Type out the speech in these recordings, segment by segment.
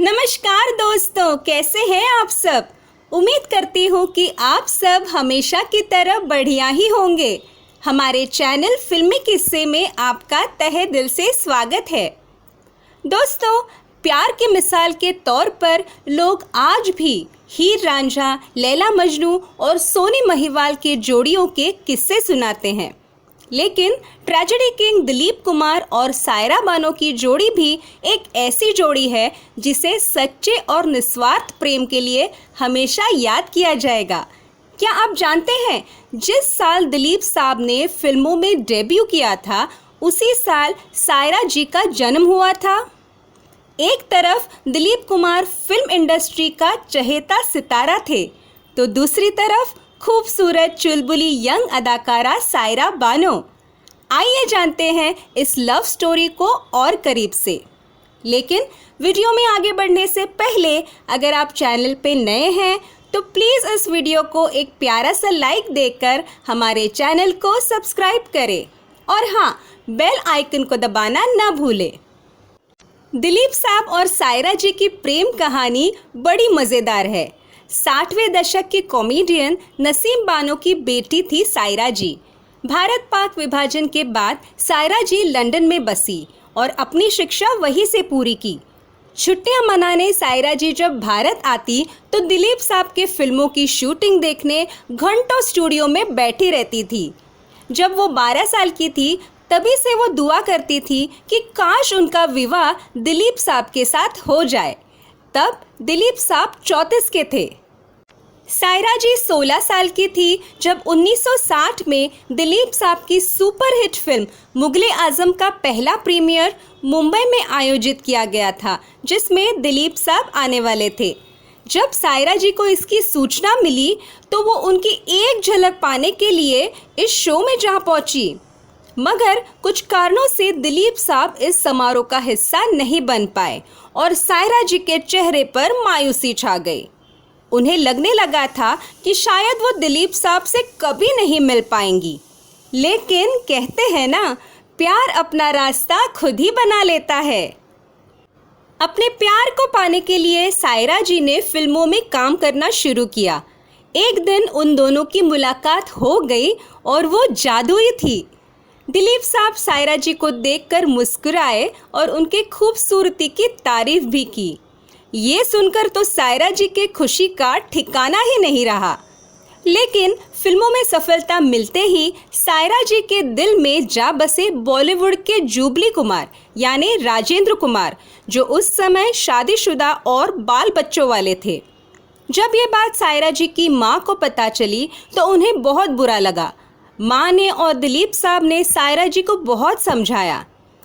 नमस्कार दोस्तों, कैसे हैं आप सब। उम्मीद करती हूँ कि आप सब हमेशा की तरह बढ़िया ही होंगे। हमारे चैनल फिल्मी किस्से में आपका तहे दिल से स्वागत है। दोस्तों, प्यार की मिसाल के तौर पर लोग आज भी हीर रांझा, लैला मजनू और सोनी महिवाल के जोड़ियों के किस्से सुनाते हैं, लेकिन ट्रेजेडी किंग दिलीप कुमार और सायरा बानो की जोड़ी भी एक ऐसी जोड़ी है जिसे सच्चे और निस्वार्थ प्रेम के लिए हमेशा याद किया जाएगा। क्या आप जानते हैं, जिस साल दिलीप साहब ने फिल्मों में डेब्यू किया था, उसी साल सायरा जी का जन्म हुआ था। एक तरफ दिलीप कुमार फिल्म इंडस्ट्री का चहेता सितारा थे, तो दूसरी तरफ खूबसूरत चुलबुली यंग अदाकारा सायरा बानो। आइए जानते हैं इस लव स्टोरी को और करीब से। लेकिन वीडियो में आगे बढ़ने से पहले अगर आप चैनल पे नए हैं तो प्लीज़ इस वीडियो को एक प्यारा सा लाइक देकर हमारे चैनल को सब्सक्राइब करें और हाँ, बेल आइकन को दबाना ना भूलें। दिलीप साहब और सायरा जी की प्रेम कहानी बड़ी मज़ेदार है। 60वें दशक की कॉमेडियन नसीम बानो की बेटी थी सायरा जी। भारत पाक विभाजन के बाद सायरा जी लंदन में बसी और अपनी शिक्षा वहीं से पूरी की। छुट्टियां मनाने सायरा जी जब भारत आती तो दिलीप साहब के फिल्मों की शूटिंग देखने घंटों स्टूडियो में बैठी रहती थी। जब वो 12 साल की थी तभी से वो दुआ करती थी कि काश उनका विवाह दिलीप साहब के साथ हो जाए। तब दिलीप साहब 34 के थे। सायरा जी 16 साल की थी जब 1960 में दिलीप साहब की सुपरहिट फिल्म मुगले आजम का पहला प्रीमियर मुंबई में आयोजित किया गया था, जिसमें दिलीप साहब आने वाले थे। जब सायरा जी को इसकी सूचना मिली तो वो उनकी एक झलक पाने के लिए इस शो में जा पहुंची, मगर कुछ कारणों से दिलीप साहब इस समारोह का हिस्सा नहीं बन पाए और सायरा जी के चेहरे पर मायूसी छा गई। उन्हें लगने लगा था कि शायद वो दिलीप साहब से कभी नहीं मिल पाएंगी, लेकिन कहते हैं ना, प्यार अपना रास्ता खुद ही बना लेता है। अपने प्यार को पाने के लिए सायरा जी ने फिल्मों में काम करना शुरू किया। एक दिन उन दोनों की मुलाकात हो गई और वो जादुई थी। दिलीप साहब सायरा जी को देखकर मुस्कुराए और उनके खूबसूरती की तारीफ भी की। ये सुनकर तो सायरा जी के खुशी का ठिकाना ही नहीं रहा। लेकिन फिल्मों में सफलता मिलते ही सायरा जी के दिल में जा बसे बॉलीवुड के जुबली कुमार यानी राजेंद्र कुमार, जो उस समय शादीशुदा और बाल बच्चों वाले थे। जब ये बात सायरा जी की माँ को पता चली तो उन्हें बहुत बुरा लगा। माँ ने और दिलीप साहब ने सायरा जी को बहुत समझाया।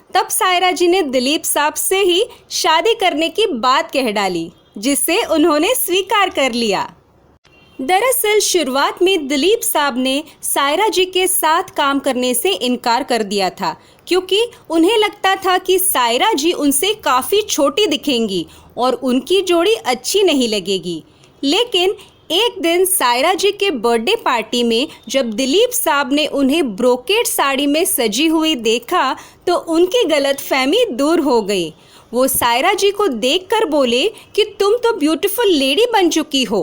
तब सायरा जी ने दिलीप साहब से ही शादी करने की बात कह डाली, जिसे उन्होंने स्वीकार कर लिया। दरअसल शुरुआत में दिलीप साहब ने सायरा जी के साथ काम करने से इनकार कर दिया था, क्योंकि उन्हें लगता था कि सायरा जी उनसे काफ़ी छोटी दिखेंगी और उनकी जोड़ी अच्छी नहीं लगेगी। लेकिन एक दिन सायरा जी के बर्थडे पार्टी में जब दिलीप साहब ने उन्हें ब्रोकेड साड़ी में सजी हुई देखा तो उनकी गलतफहमी दूर हो गई। वो सायरा जी को देखकर बोले कि तुम तो ब्यूटीफुल लेडी बन चुकी हो।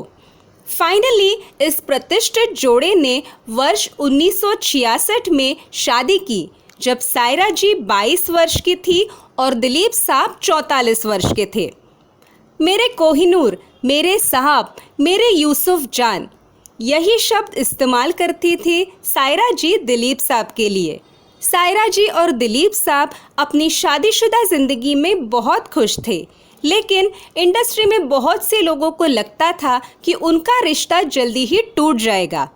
फाइनली इस प्रतिष्ठित जोड़े ने वर्ष 1966 में शादी की, जब सायरा जी 22 वर्ष की थी और दिलीप साहब 44 वर्ष के थे। मेरे कोहिनूर, मेरे साहब, मेरे यूसुफ जान, यही शब्द इस्तेमाल करती थी सायरा जी दिलीप साहब के लिए। सायरा जी और दिलीप साहब अपनी शादीशुदा ज़िंदगी में बहुत खुश थे, लेकिन इंडस्ट्री में बहुत से लोगों को लगता था कि उनका रिश्ता जल्दी ही टूट जाएगा।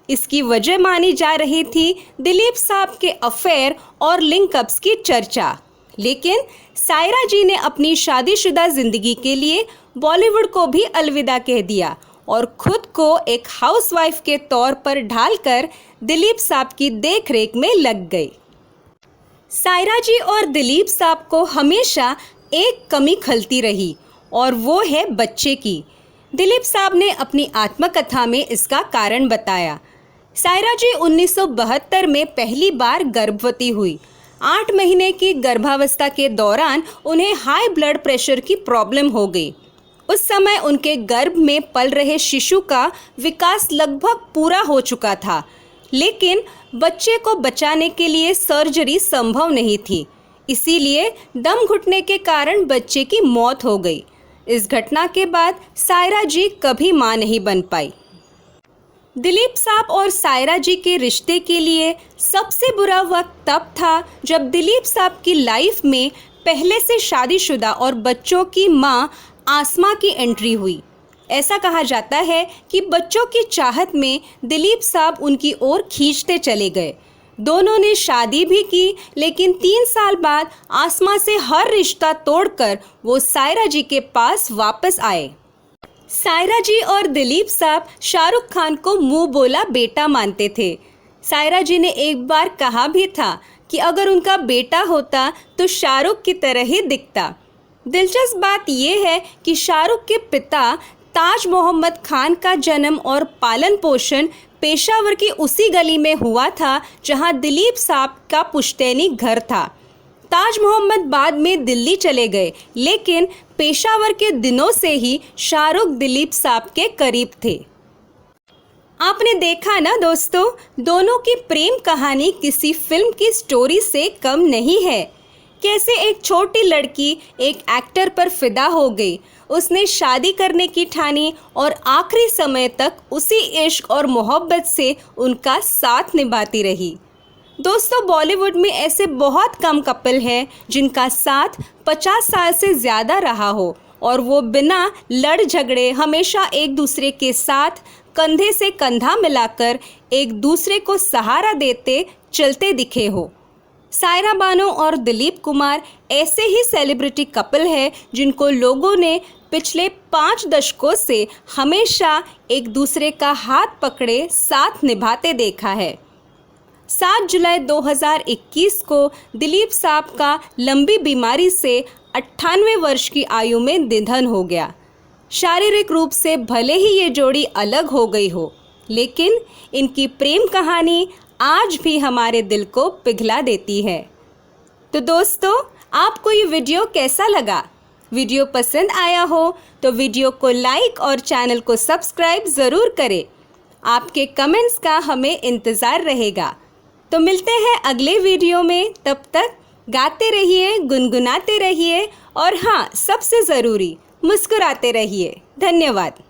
इसकी वजह मानी जा रही थी दिलीप साहब के अफेयर और लिंकअप्स की चर्चा। लेकिन सायरा जी ने अपनी शादीशुदा ज़िंदगी के लिए बॉलीवुड को भी अलविदा कह दिया और खुद को एक हाउसवाइफ के तौर पर ढालकर दिलीप साहब की देखरेख में लग गई। सायरा जी और दिलीप साहब को हमेशा एक कमी खलती रही और वो है बच्चे की। दिलीप साहब ने अपनी आत्मकथा में इसका कारण बताया। सायरा जी 1972 में पहली बार गर्भवती हुई। 8 महीने की गर्भावस्था के दौरान उन्हें हाई ब्लड प्रेशर की प्रॉब्लम हो गई। उस समय उनके गर्भ में पल रहे शिशु का विकास लगभग पूरा हो चुका था, लेकिन बच्चे को बचाने के लिए सर्जरी संभव नहीं थी। इसीलिए दम घुटने के कारण बच्चे की मौत हो गई। इस घटना के बाद सायरा जी कभी मां नहीं बन पाई। दिलीप साहब और सायरा जी के रिश्ते के लिए सबसे बुरा वक्त तब था जब दिलीप साहब की लाइफ में पहले से शादीशुदा और बच्चों की मां आसमा की एंट्री हुई। ऐसा कहा जाता है कि बच्चों की चाहत में दिलीप साहब उनकी ओर खींचते चले गए। दोनों ने शादी भी की, लेकिन 3 साल बाद आसमा से हर रिश्ता तोड़कर वो सायरा जी के पास वापस आए। सायरा जी और दिलीप साहब शाहरुख खान को मुंह बोला बेटा मानते थे। सायरा जी ने एक बार कहा भी था कि अगर उनका बेटा होता तो शाहरुख की तरह ही दिखता। दिलचस्प बात यह है कि शाहरुख के पिता ताज मोहम्मद खान का जन्म और पालन पोषण पेशावर की उसी गली में हुआ था जहां दिलीप साहब का पुश्तैनी घर था। ताज मोहम्मद बाद में दिल्ली चले गए, लेकिन पेशावर के दिनों से ही शाहरुख दिलीप साहब के करीब थे। आपने देखा ना दोस्तों, दोनों की प्रेम कहानी किसी फिल्म की स्टोरी से कम नहीं है। कैसे एक छोटी लड़की एक एक्टर पर फिदा हो गई, उसने शादी करने की ठानी और आखिरी समय तक उसी इश्क और मोहब्बत से उनका साथ निभाती रही। दोस्तों, बॉलीवुड में ऐसे बहुत कम कपल हैं जिनका साथ 50 साल से ज़्यादा रहा हो और वो बिना लड़ झगड़े हमेशा एक दूसरे के साथ कंधे से कंधा मिलाकर एक दूसरे को सहारा देते चलते दिखे हो। सायरा बानो और दिलीप कुमार ऐसे ही सेलिब्रिटी कपल है जिनको लोगों ने पिछले 5 दशकों से हमेशा एक दूसरे का हाथ पकड़े साथ निभाते देखा है। 7 जुलाई 2021 को दिलीप साहब का लंबी बीमारी से 98 वर्ष की आयु में निधन हो गया। शारीरिक रूप से भले ही ये जोड़ी अलग हो गई हो, लेकिन इनकी प्रेम कहानी आज भी हमारे दिल को पिघला देती है। तो दोस्तों, आपको ये वीडियो कैसा लगा? वीडियो पसंद आया हो तो वीडियो को लाइक और चैनल को सब्सक्राइब ज़रूर करें। आपके कमेंट्स का हमें इंतज़ार रहेगा। तो मिलते हैं अगले वीडियो में। तब तक गाते रहिए, गुनगुनाते रहिए और हाँ, सबसे ज़रूरी मुस्कुराते रहिए। धन्यवाद।